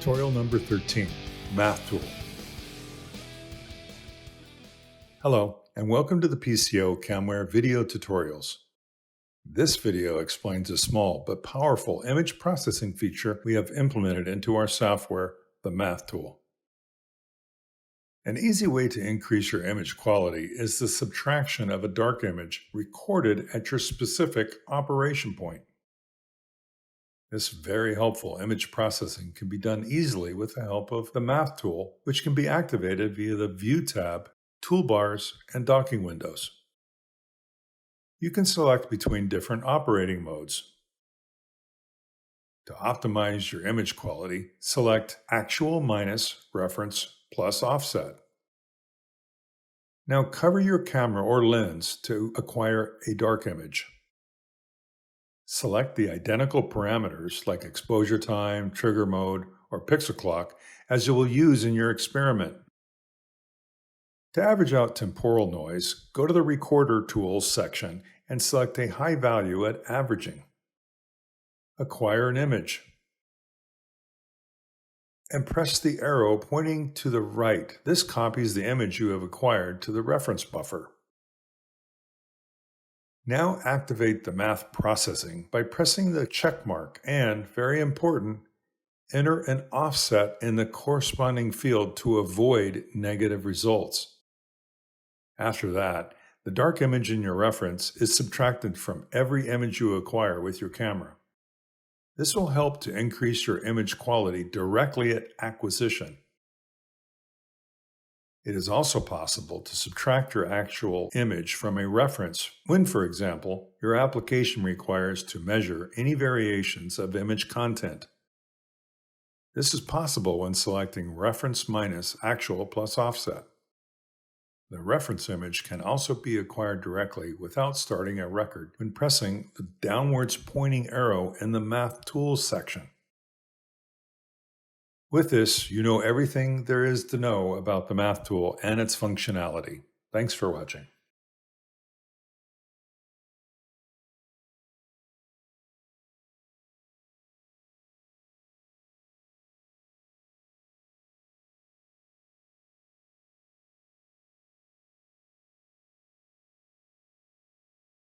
Tutorial number 13, Math Tool. Hello, and welcome to the pco.camware video tutorials. This video explains a small but powerful image processing feature we have implemented into our software, the Math Tool. An easy way to increase your image quality is the subtraction of a dark image recorded at your specific operation point. This very helpful image processing can be done easily with the help of the Math Tool, which can be activated via the View tab, Toolbars, and Docking windows. You can select between different operating modes. To optimize your image quality, select Actual minus Reference plus Offset. Now cover your camera or lens to acquire a dark image. Select the identical parameters like exposure time, trigger mode, or pixel clock as you will use in your experiment. To average out temporal noise, go to the Recorder Tools section and select a high value at Averaging. Acquire an image. And press the arrow pointing to the right. This copies the image you have acquired to the reference buffer. Now activate the math processing by pressing the check mark and, very important, enter an offset in the corresponding field to avoid negative results. After that, the dark image in your reference is subtracted from every image you acquire with your camera. This will help to increase your image quality directly at acquisition. It is also possible to subtract your actual image from a reference when, for example, your application requires to measure any variations of image content. This is possible when selecting Reference minus Actual plus Offset. The reference image can also be acquired directly without starting a record when pressing the downwards pointing arrow in the Math Tools section. With this, you know everything there is to know about the Math Tool and its functionality. Thanks for watching.